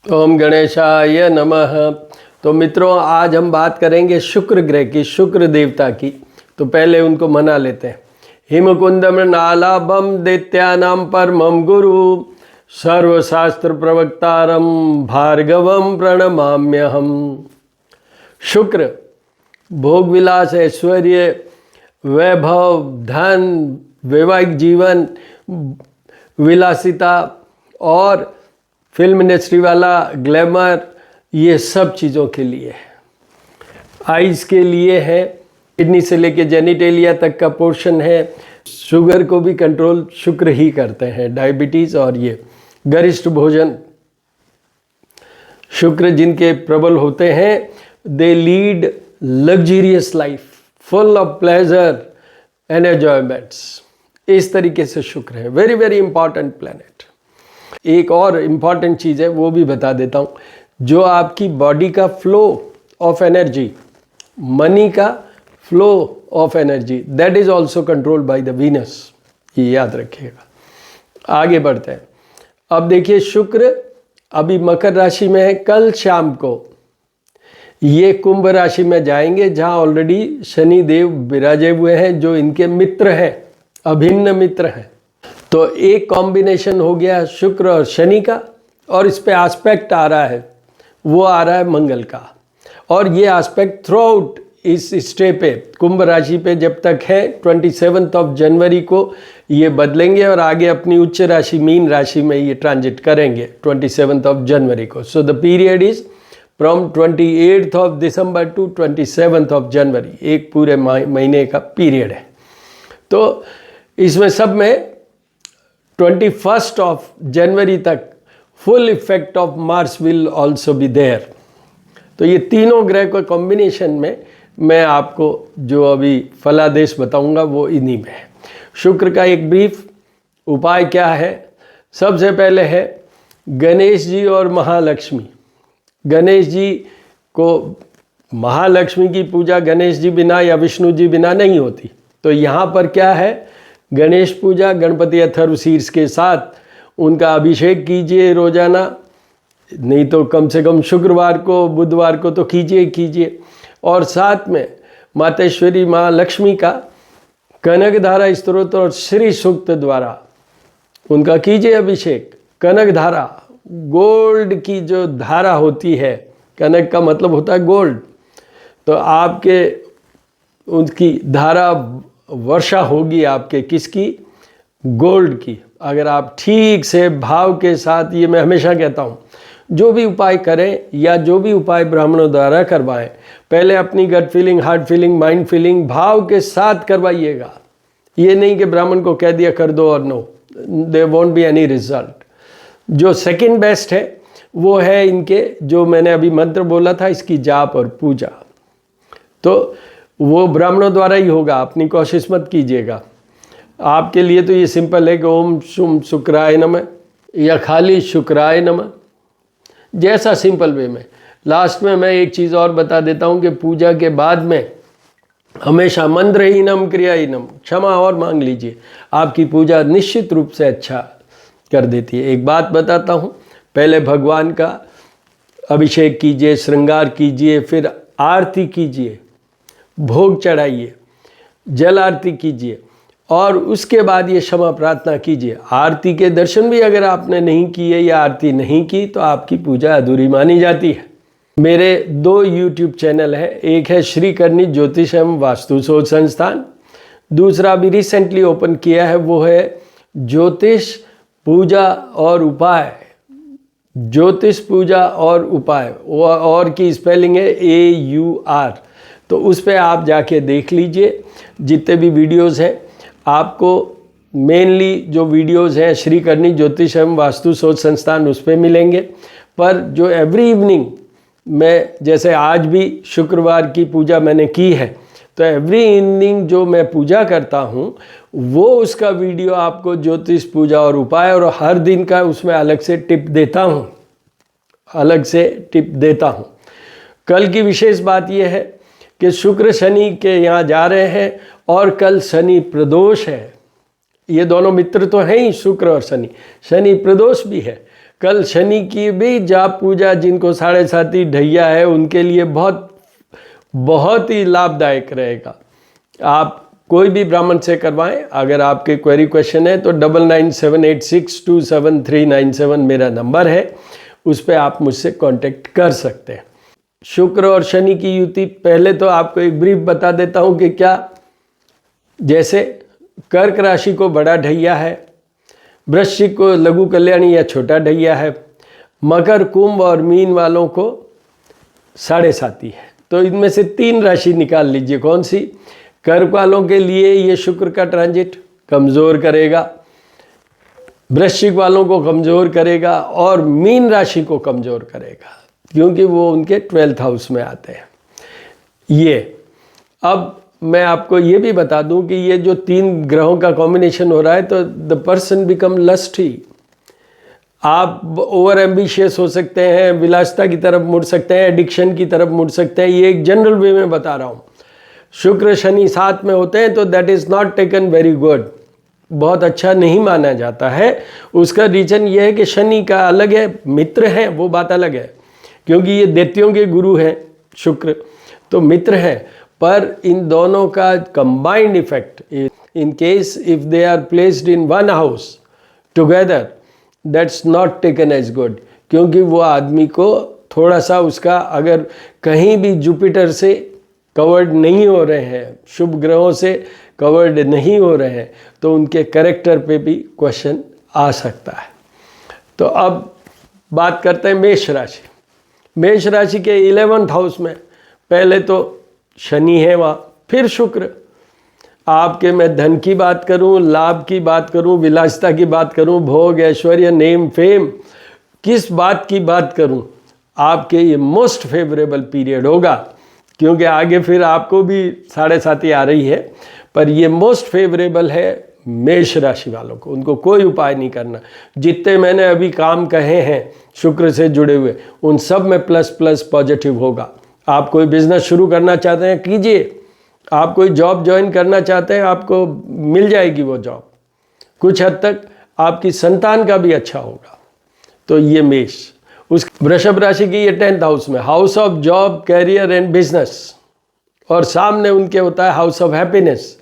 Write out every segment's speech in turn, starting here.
ओम गणेशाय नमः। तो मित्रों, आज हम बात करेंगे शुक्र ग्रह की, शुक्र देवता की। तो पहले उनको मना लेते हैं। हिमकुंदम नालाभम दैत्यानां परमं गुरु सर्वशास्त्र प्रवक्तारम भार्गवम प्रणमाम्यहम। शुक्र भोग विलास, ऐश्वर्य, वैभव, धन, वैवाहिक जीवन, विलासिता और फिल्म इंडस्ट्री वाला ग्लैमर, ये सब चीज़ों के लिए है। आइज़ के लिए है, किडनी से लेके जेनिटेलिया तक का पोर्शन है। शुगर को भी कंट्रोल शुक्र ही करते हैं, डायबिटीज़ और ये गरिष्ठ भोजन। शुक्र जिनके प्रबल होते हैं, they lead luxurious life full of pleasure and enjoyments. इस तरीके से शुक्र है, वेरी वेरी इंपॉर्टेंट प्लैनेट। एक और इम्पॉर्टेंट चीज़ है, वो भी बता देता हूँ। जो आपकी बॉडी का फ्लो ऑफ एनर्जी, मनी का flow of energy, that is also controlled by the Venus. ये याद रखिएगा। आगे बढ़ते हैं। अब देखिए, शुक्र अभी मकर राशि में है। कल शाम को ये कुंभ राशि में जाएंगे, जहाँ ऑलरेडी शनि देव विराजे हुए हैं, जो इनके मित्र हैं, अभिन्न मित्र हैं। तो एक कॉम्बिनेशन हो गया शुक्र और शनि का, और इस पे एस्पेक्ट आ रहा है, वो आ रहा है मंगल का। और ये एस्पेक्ट थ्रू आउट इस स्टे पे, कुंभ राशि पे जब तक है, 27 जनवरी को ये बदलेंगे और आगे अपनी उच्च राशि मीन राशि में ये ट्रांजिट करेंगे 27 जनवरी को। So the period is from 28 December to 27 January. एक पूरे महीने का पीरियड है। तो इसमें सब में 21 जनवरी तक full effect of Mars will also be there. तो ये तीनों ग्रह के कॉम्बिनेशन में मैं आपको जो अभी फलादेश बताऊंगा वो इन्हीं में है। शुक्र का एक ब्रीफ उपाय क्या है। सबसे पहले है गणेश जी और महालक्ष्मी। गणेश जी को, महालक्ष्मी की पूजा गणेश जी बिना या विष्णु जी बिना नहीं होती। तो यहाँ पर क्या है, गणेश पूजा, गणपति अथर्व शीर्ष के साथ उनका अभिषेक कीजिए रोजाना, नहीं तो कम से कम शुक्रवार को, बुधवार को तो कीजिए। और साथ में मातेश्वरी माँ लक्ष्मी का कनक धारा स्तोत्र और श्री सूक्त द्वारा उनका कीजिए अभिषेक। कनक धारा, गोल्ड की जो धारा होती है, कनक का मतलब होता है गोल्ड, तो आपके उनकी धारा वर्षा होगी आपके, किसकी, गोल्ड की। अगर आप ठीक से भाव के साथ, ये मैं हमेशा कहता हूँ, जो भी उपाय करें या जो भी उपाय ब्राह्मणों द्वारा करवाएं, पहले अपनी gut feeling, heart feeling, mind feeling, भाव के साथ करवाइएगा। ये नहीं कि ब्राह्मण को कह दिया कर दो और no, there won't be any result. जो सेकंड बेस्ट है वो है इनके, जो मैंने अभी मंत्र बोला था, इसकी जाप और पूजा। तो वो ब्राह्मणों द्वारा ही होगा, अपनी कोशिश मत कीजिएगा। आपके लिए तो ये सिंपल है कि ओम शुम शुक्राय नमः या खाली शुक्राय नमः, जैसा सिंपल वे में। लास्ट में मैं एक चीज़ और बता देता हूँ कि पूजा के बाद में हमेशा मंत्रहीनम क्रियाहीनम, क्षमा और मांग लीजिए। आपकी पूजा निश्चित रूप से अच्छा कर देती है। एक बात बताता हूँ, पहले भगवान का अभिषेक कीजिए, श्रृंगार कीजिए, फिर आरती कीजिए, भोग चढ़ाइए, जल आरती कीजिए, और उसके बाद ये क्षमा प्रार्थना कीजिए। आरती के दर्शन भी अगर आपने नहीं किए या आरती नहीं की तो आपकी पूजा अधूरी मानी जाती है। मेरे 2 YouTube चैनल है, एक है श्री करनी ज्योतिष एवं वास्तु शोध संस्थान, दूसरा भी रिसेंटली ओपन किया है, वो है ज्योतिष पूजा और उपाय। ज्योतिष पूजा और उपाय, और की स्पेलिंग है AUR। तो उस पर आप जाके देख लीजिए, जितने भी वीडियोज़ हैं। आपको मेनली जो वीडियोज़ हैं श्री करनी ज्योतिष एवं वास्तु शोध संस्थान, उस पर मिलेंगे। पर जो एवरी इवनिंग मैं, जैसे आज भी शुक्रवार की पूजा मैंने की है, तो एवरी इवनिंग जो मैं पूजा करता हूँ वो उसका वीडियो आपको ज्योतिष पूजा और उपाय, और हर दिन का उसमें अलग से टिप देता हूँ। कल की विशेष बात यह है कि शुक्र शनि के यहाँ जा रहे हैं, और कल शनि प्रदोष है। ये दोनों मित्र तो हैं ही, शुक्र और शनि। शनि प्रदोष भी है। कल शनि की भी जाप पूजा जिनको 7.5 ढैया है उनके लिए बहुत बहुत ही लाभदायक रहेगा। आप कोई भी ब्राह्मण से करवाएं। अगर आपके क्वेरी क्वेश्चन है तो 9978627397 मेरा नंबर है, उस पर आप मुझसे कांटेक्ट कर सकते हैं। शुक्र और शनि की युति, पहले तो आपको एक ब्रीफ बता देता हूं कि क्या, जैसे कर्क राशि को बड़ा ढैया है, वृश्चिक को लघु कल्याणी या छोटा ढैया है, मकर, कुंभ और मीन वालों को 7.5 है। तो इनमें से 3 राशि निकाल लीजिए कौन सी। कर्क वालों के लिए ये शुक्र का ट्रांजिट कमज़ोर करेगा, वृश्चिक वालों को कमज़ोर करेगा और मीन राशि को कमज़ोर करेगा, क्योंकि वो उनके 12th हाउस में आते हैं। ये अब मैं आपको ये भी बता दूं कि ये जो 3 ग्रहों का कॉम्बिनेशन हो रहा है तो द पर्सन बिकम लस्टी। आप ओवर एम्बिशियस हो सकते हैं, विलासिता की तरफ मुड़ सकते हैं, एडिक्शन की तरफ मुड़ सकते हैं। ये एक जनरल वे में बता रहा हूँ। शुक्र शनि साथ में होते हैं तो that is not taken very good, बहुत अच्छा नहीं माना जाता है। उसका रीज़न ये है कि शनि का अलग है, मित्र हैं वो बात अलग है, क्योंकि ये दैत्यों के गुरु हैं शुक्र, तो मित्र हैं। पर इन दोनों का combined effect, in case if they are placed in one house together, that's not taken as good, क्योंकि वो आदमी को थोड़ा सा उसका, अगर कहीं भी जुपिटर से कवर्ड नहीं हो रहे हैं, शुभ ग्रहों से कवर्ड नहीं हो रहे हैं, तो उनके कैरेक्टर पे भी क्वेश्चन आ सकता है। तो अब बात करते हैं मेष राशि। मेष राशि के 11th हाउस में पहले तो शनि है वहाँ, फिर शुक्र। आपके मैं धन की बात करूँ, लाभ की बात करूँ, विलासिता की बात करूँ, भोग, ऐश्वर्य, नेम, फेम, किस बात की बात करूँ, आपके ये मोस्ट फेवरेबल पीरियड होगा, क्योंकि आगे फिर आपको भी 7.5 आ रही है। पर ये मोस्ट फेवरेबल है मेष राशि वालों को, उनको कोई उपाय नहीं करना। जितने मैंने अभी काम कहे हैं शुक्र से जुड़े हुए, उन सब में प्लस प्लस पॉजिटिव होगा। आप कोई बिजनेस शुरू करना चाहते हैं कीजिए, आप कोई जॉब ज्वाइन करना चाहते हैं आपको मिल जाएगी वो जॉब, कुछ हद तक आपकी संतान का भी अच्छा होगा। तो ये मेष। उस वृषभ राशि की ये 10th हाउस में, house of job, career and business, और सामने उनके होता है हाउस ऑफ हैप्पीनेस।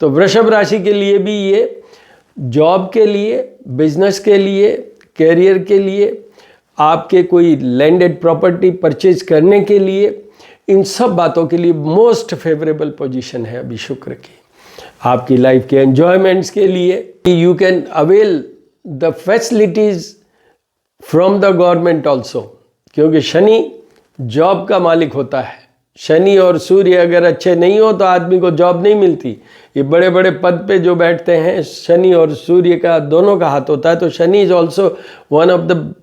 तो वृषभ राशि के लिए भी ये जॉब के लिए, बिजनेस के लिए, कैरियर के लिए, आपके कोई लैंडेड प्रॉपर्टी परचेज करने के लिए, इन सब बातों के लिए मोस्ट फेवरेबल पोजीशन है अभी शुक्र की। आपकी लाइफ के एंजॉयमेंट्स के लिए you can avail the facilities from the government also, क्योंकि शनि जॉब का मालिक होता है। शनि और सूर्य अगर अच्छे नहीं हो तो आदमी को जॉब नहीं मिलती। ये बड़े बड़े पद पे जो बैठते हैं, शनि और सूर्य का दोनों का हाथ होता है। तो Shani is also one of the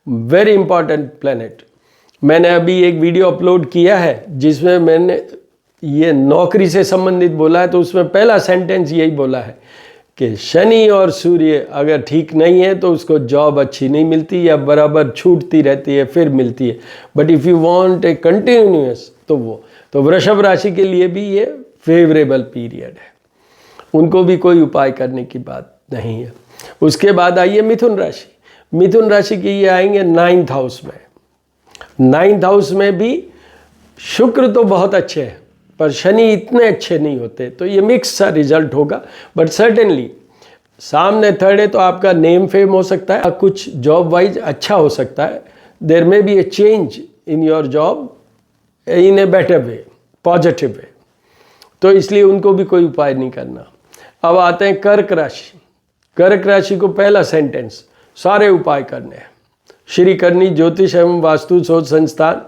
very important planet. मैंने अभी एक वीडियो अपलोड किया है जिसमें मैंने ये नौकरी से संबंधित बोला है, तो उसमें पहला सेंटेंस यही बोला है कि शनि और सूर्य अगर ठीक नहीं है तो उसको जॉब अच्छी नहीं मिलती, या बराबर छूटती रहती है फिर मिलती है। But if you want a continuous, तो वो, तो वृषभ राशि के लिए भी ये फेवरेबल पीरियड है, उनको भी कोई उपाय करने की बात नहीं है। उसके बाद आइए मिथुन राशि। मिथुन राशि की ये आएंगे 9th हाउस में। 9th हाउस में भी शुक्र तो बहुत अच्छे हैं, पर शनि इतने अच्छे नहीं होते, तो ये मिक्स सा रिजल्ट होगा। बट सर्टेनली सामने 3rd है तो आपका नेम फेम हो सकता है, कुछ जॉब वाइज अच्छा हो सकता है। There may be a change in your job in a better way, positive way, तो इसलिए उनको भी कोई उपाय नहीं करना। अब आते हैं कर्क राशि। कर्क राशि को पहला सेंटेंस, सारे उपाय करने हैं। श्री करनी ज्योतिष एवं वास्तु शोध संस्थान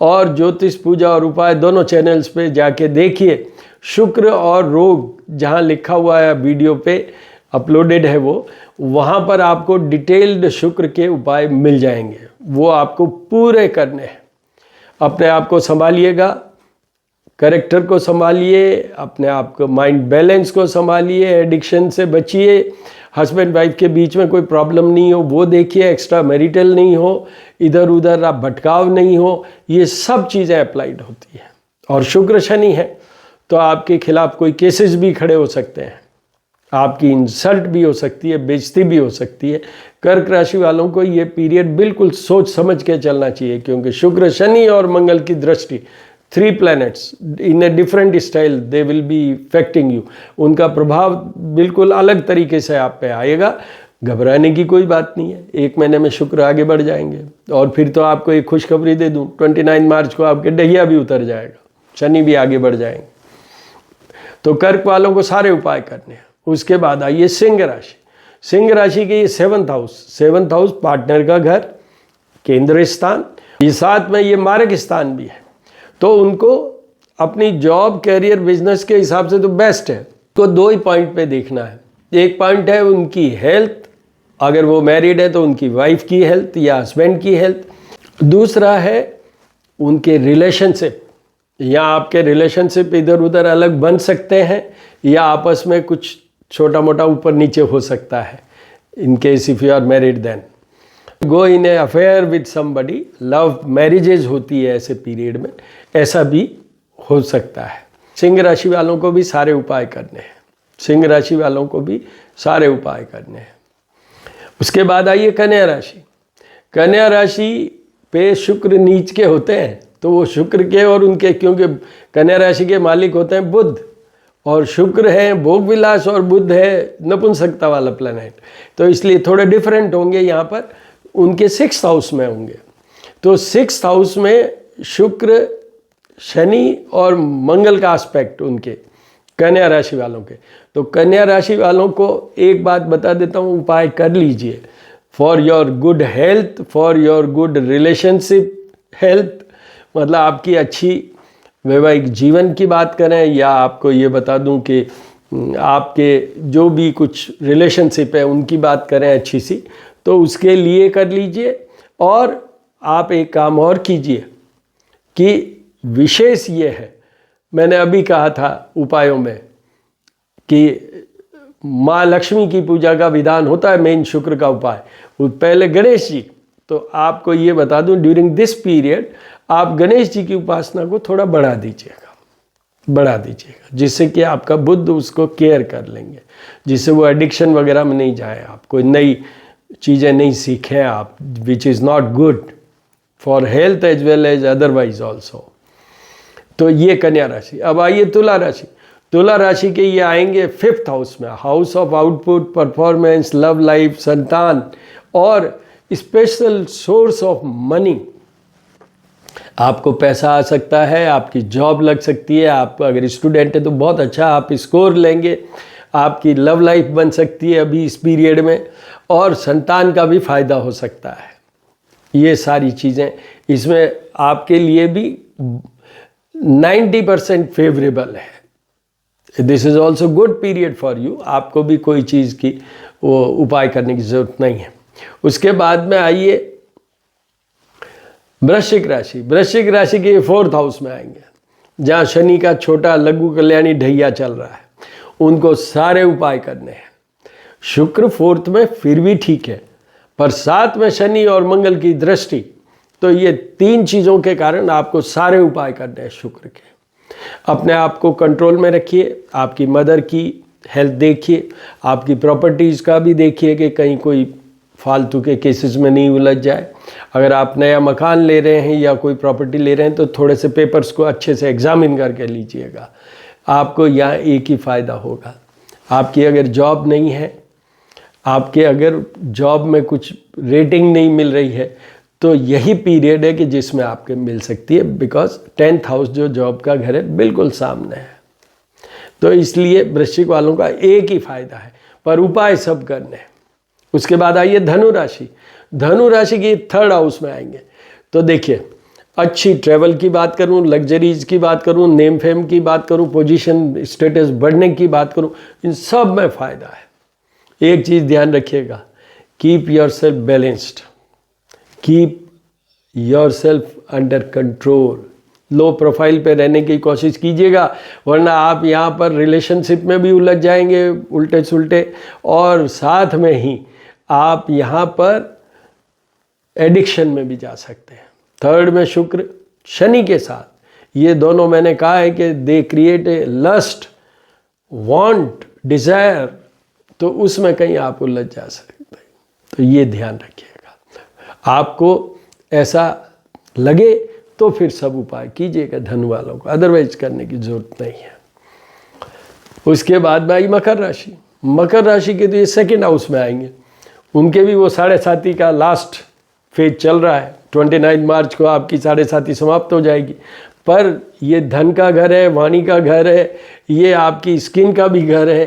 और ज्योतिष पूजा और उपाय दोनों चैनल्स पे जाके देखिए। शुक्र और रोग जहाँ लिखा हुआ है वीडियो पे अपलोडेड है, वो वहाँ पर आपको डिटेल्ड शुक्र के उपाय मिल जाएंगे, वो आपको पूरे करने हैं। अपने आप को संभालिएगा, कैरेक्टर को संभालिए, अपने आप को माइंड बैलेंस को संभालिए, एडिक्शन से बचिए, हस्बैंड वाइफ के बीच में कोई प्रॉब्लम नहीं हो वो देखिए, एक्स्ट्रा मैरिटल नहीं हो, इधर उधर आप भटकाव नहीं हो, ये सब चीज़ें अप्लाइड होती हैं। और शुक्र शनि है तो आपके खिलाफ कोई केसेस भी खड़े हो सकते हैं, आपकी इंसल्ट भी हो सकती है, बेइज्जती भी हो सकती है। कर्क राशि वालों को ये पीरियड बिल्कुल सोच समझ के चलना चाहिए, क्योंकि शुक्र, शनि और मंगल की दृष्टि, 3 planets in a different style they will be affecting you. उनका प्रभाव बिल्कुल अलग तरीके से आप पे आएगा। घबराने की कोई बात नहीं है, 1 महीने में शुक्र आगे बढ़ जाएंगे। और फिर तो आपको एक खुशखबरी दे दूं, 29 मार्च को आपके डहिया भी उतर जाएगा, शनि भी आगे बढ़ जाएंगे। तो कर्क वालों को सारे उपाय करने हैं। उसके बाद आइए सिंह राशि। सिंह राशि के ये 7th हाउस पार्टनर का घर, केंद्र स्थान, ये साथ में ये मारक स्थान भी है। तो उनको अपनी जॉब, कैरियर, बिजनेस के हिसाब से तो बेस्ट है। तो 2 ही पॉइंट पे देखना है। एक पॉइंट है उनकी हेल्थ, अगर वो मैरिड है तो उनकी वाइफ की हेल्थ या हस्बैंड की हेल्थ। दूसरा है उनके रिलेशनशिप, या आपके रिलेशनशिप इधर उधर अलग बन सकते हैं, या आपस में कुछ छोटा मोटा ऊपर नीचे हो सकता है। In case if you are married then go in a affair with somebody, love marriages होती है ऐसे पीरियड में, ऐसा भी हो सकता है। सिंह राशि वालों को भी सारे उपाय करने हैं, सिंह राशि वालों को भी सारे उपाय करने हैं। उसके बाद आइए कन्या राशि। कन्या राशि पे शुक्र नीच के होते हैं, तो वो शुक्र के और उनके, क्योंकि कन्या राशि के मालिक होते हैं बुध, और शुक्र है भोग विलास और बुध है नपुंसकता वाला प्लैनेट, तो इसलिए थोड़े डिफरेंट होंगे। यहाँ पर उनके 6th हाउस में होंगे। तो 6th हाउस में शुक्र, शनि और मंगल का एस्पेक्ट उनके कन्या राशि वालों के। तो कन्या राशि वालों को एक बात बता देता हूँ, उपाय कर लीजिए for your good health, for your good relationship health, मतलब आपकी अच्छी वैवाहिक जीवन की बात करें, या आपको ये बता दूं कि आपके जो भी कुछ रिलेशनशिप है उनकी बात करें अच्छी सी, तो उसके लिए कर लीजिए। और आप एक काम और कीजिए कि विशेष ये है, मैंने अभी कहा था उपायों में कि माँ लक्ष्मी की पूजा का विधान होता है मेन शुक्र का उपाय, पहले गणेश जी। तो आपको ये बता दूं, ड्यूरिंग दिस पीरियड आप गणेश जी की उपासना को थोड़ा बढ़ा दीजिएगा, जिससे कि आपका बुद्ध उसको केयर कर लेंगे, जिससे वो एडिक्शन वगैरह में नहीं जाए, आप कोई नई चीज़ें नहीं सीखें आप, which is not good for health as well as otherwise also. तो ये कन्या राशि। अब आइए तुला राशि। तुला राशि के ये आएंगे 5th हाउस में, house of output, performance, love life, संतान और स्पेशल सोर्स ऑफ मनी। आपको पैसा आ सकता है, आपकी जॉब लग सकती है, आप अगर स्टूडेंट है तो बहुत अच्छा आप स्कोर लेंगे, आपकी लव लाइफ बन सकती है अभी इस पीरियड में, और संतान का भी फायदा हो सकता है। ये सारी चीज़ें इसमें आपके लिए भी 90% फेवरेबल है। This is also good period for you. आपको भी कोई चीज़ की वो उपाय करने की ज़रूरत नहीं है। उसके बाद में आइए वृश्चिक राशि। वृश्चिक राशि के 4th हाउस में आएंगे, जहाँ शनि का छोटा लघु कल्याणी ढैया चल रहा है। उनको सारे उपाय करने हैं। शुक्र 4th में फिर भी ठीक है, पर 7 में शनि और मंगल की दृष्टि, तो ये 3 चीज़ों के कारण आपको सारे उपाय करने हैं शुक्र के। अपने आप को कंट्रोल में रखिए, आपकी मदर की हेल्थ देखिए, आपकी प्रॉपर्टीज़ का भी देखिए कि कहीं कोई फालतू के केसेस में नहीं उलझ जाए। अगर आप नया मकान ले रहे हैं या कोई प्रॉपर्टी ले रहे हैं तो थोड़े से पेपर्स को अच्छे से एग्जामिन करके लीजिएगा, आपको यहाँ एक ही फ़ायदा होगा। आपकी अगर जॉब नहीं है, आपके अगर जॉब में कुछ रेटिंग नहीं मिल रही है, तो यही पीरियड है कि जिसमें आपके मिल सकती है, बिकॉज 10th हाउस जो जॉब का घर है बिल्कुल सामने है। तो इसलिए वृश्चिक वालों का एक ही फ़ायदा है, पर उपाय सब करने हैं। उसके बाद आइए धनु राशि। धनु राशि की 3rd हाउस में आएंगे। तो देखिए, अच्छी ट्रैवल की बात करूं, लग्जरीज की बात करूं, नेम फेम की बात करूं, पोजीशन स्टेटस बढ़ने की बात करूं, इन सब में फ़ायदा है। एक चीज़ ध्यान रखिएगा, keep your self balanced, keep your self under control. Low profile पे रहने की कोशिश कीजिएगा, वरना आप यहाँ पर रिलेशनशिप में भी उलझ जाएंगे उल्टे सुलटे, और साथ में ही आप यहाँ पर एडिक्शन में भी जा सकते हैं। 3rd में शुक्र शनि के साथ, ये दोनों मैंने कहा है कि they create a lust, want, desire तो उसमें कहीं आप उलझ जा सकते हैं। तो ये ध्यान रखिएगा। आपको ऐसा लगे तो फिर सब उपाय कीजिएगा धन वालों को, अदरवाइज करने की जरूरत नहीं है। उसके बाद भाई मकर राशि, मकर राशि के तो ये सेकेंड हाउस में आएंगे। उनके भी वो 7.5 का लास्ट फेज चल रहा है। 29 मार्च को आपकी 7.5 समाप्त हो जाएगी। पर ये धन का घर है, वाणी का घर है, ये आपकी स्किन का भी घर है,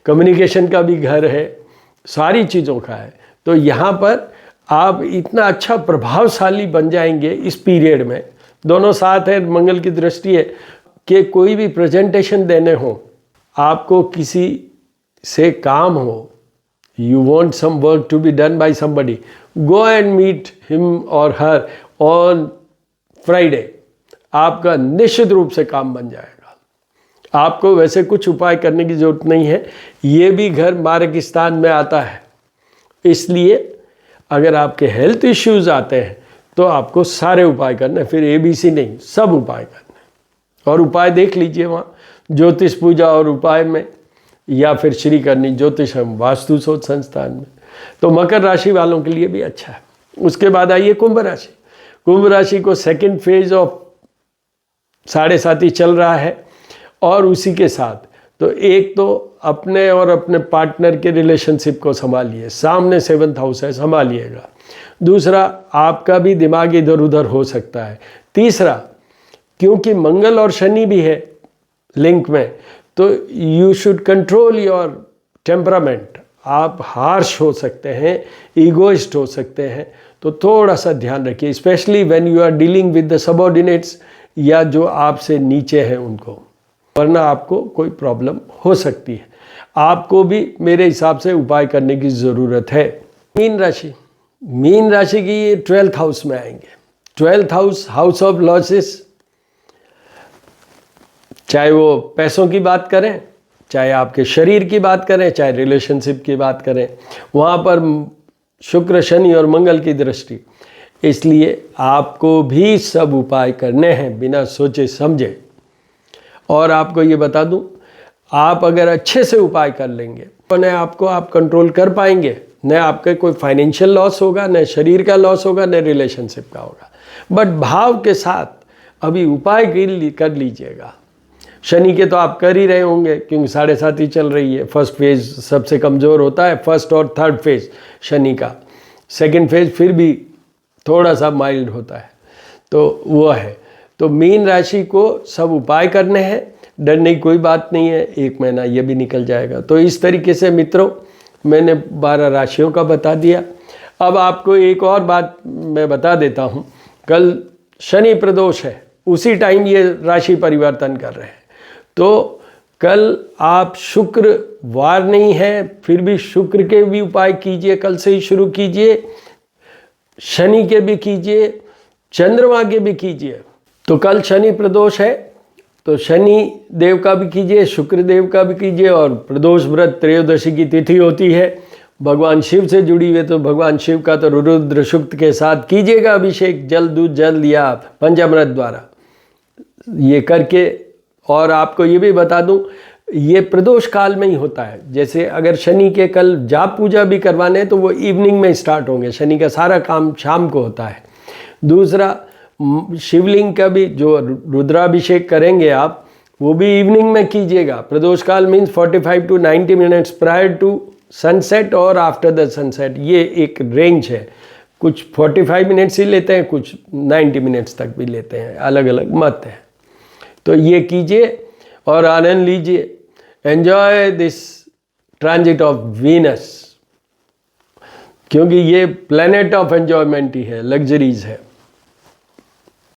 कम्युनिकेशन का भी घर है, सारी चीज़ों का है। तो यहाँ पर आप इतना अच्छा प्रभावशाली बन जाएंगे इस पीरियड में। दोनों साथ है, मंगल की दृष्टि है कि कोई भी प्रेजेंटेशन देने हो, आपको किसी से काम हो, you want some work to be done by somebody, go and meet him or her on Friday। आपका निश्चित रूप से काम बन जाएगा। आपको वैसे कुछ उपाय करने की जरूरत नहीं है। ये भी घर मार्ग स्थान में आता है, इसलिए अगर आपके हेल्थ इश्यूज आते हैं तो आपको सारे उपाय करने, फिर ABC नहीं, सब उपाय करने। और उपाय देख लीजिए वहाँ ज्योतिष पूजा और उपाय में, या फिर श्री करनी ज्योतिष एवं वास्तु शोध संस्थान में। तो मकर राशि वालों के लिए भी अच्छा है। उसके बाद आइए कुंभ राशि। कुंभ राशि को सेकंड फेज ऑफ 7.5 चल रहा है। और उसी के साथ तो एक तो अपने और अपने पार्टनर के रिलेशनशिप को संभालिए, सामने 7th हाउस है, संभालिएगा। दूसरा, आपका भी दिमाग इधर उधर हो सकता है। तीसरा, क्योंकि मंगल और शनि भी है लिंक में, तो you should control your temperament. आप हार्श हो सकते हैं, ईगोइस्ट हो सकते हैं, तो थोड़ा सा ध्यान रखिए, specially when you are dealing with the subordinates या जो आपसे नीचे हैं उनको, वरना आपको कोई प्रॉब्लम हो सकती है। आपको भी मेरे हिसाब से उपाय करने की ज़रूरत है। मीन राशि, मीन राशि की ये 12th हाउस में आएंगे। 12th house, house of losses. चाहे वो पैसों की बात करें, चाहे आपके शरीर की बात करें, चाहे रिलेशनशिप की बात करें, वहाँ पर शुक्र, शनि और मंगल की दृष्टि। इसलिए आपको भी सब उपाय करने हैं बिना सोचे समझे। और आपको ये बता दूं, आप अगर अच्छे से उपाय कर लेंगे तो न आपको आप कंट्रोल कर पाएंगे, न आपके कोई फाइनेंशियल लॉस होगा, न शरीर का लॉस होगा, न रिलेशनशिप का होगा। बट भाव के साथ अभी उपाय कर लीजिएगा। शनि के तो आप कर ही रहे होंगे, क्योंकि 7.5 ही चल रही है। फर्स्ट फेज सबसे कमज़ोर होता है, फर्स्ट और थर्ड फेज शनि का। सेकंड फेज फिर भी थोड़ा सा माइल्ड होता है, तो वो है। तो मीन राशि को सब उपाय करने हैं, डरने की कोई बात नहीं है। 1 महीना ये भी निकल जाएगा। तो इस तरीके से मित्रों, मैंने 12 राशियों का बता दिया। अब आपको एक और बात मैं बता देता हूँ। कल शनि प्रदोष है, उसी टाइम ये राशि परिवर्तन कर रहे हैं। तो कल आप, शुक्रवार नहीं है, फिर भी शुक्र के भी उपाय कीजिए, कल से ही शुरू कीजिए। शनि के भी कीजिए, चंद्रमा के भी कीजिए। तो कल शनि प्रदोष है, तो शनि देव का भी कीजिए, शुक्र देव का भी कीजिए। और प्रदोष व्रत त्रयोदशी की तिथि होती है, भगवान शिव से जुड़ी हुई, तो भगवान शिव का तो रुद्र सूक्त के साथ कीजिएगा अभिषेक, जल, दूध, जल या पंचामृत द्वारा ये करके। और आपको ये भी बता दूं, ये प्रदोष काल में ही होता है। जैसे अगर शनि के कल जाप पूजा भी करवाने हैं तो वो इवनिंग में स्टार्ट होंगे। शनि का सारा काम शाम को होता है। दूसरा, शिवलिंग का भी जो रुद्राभिषेक करेंगे आप, वो भी इवनिंग में कीजिएगा। प्रदोष काल means 45 to 90 minutes prior to sunset और आफ्टर द सनसेट, ये एक रेंज है। कुछ 45 मिनट्स ही लेते हैं, कुछ 90 मिनट्स तक भी लेते हैं, अलग अलग मत है। तो ये कीजिए और आनंद लीजिए। Enjoy this transit of Venus, क्योंकि ये प्लैनेट ऑफ एंजॉयमेंट ही है, लग्जरीज है।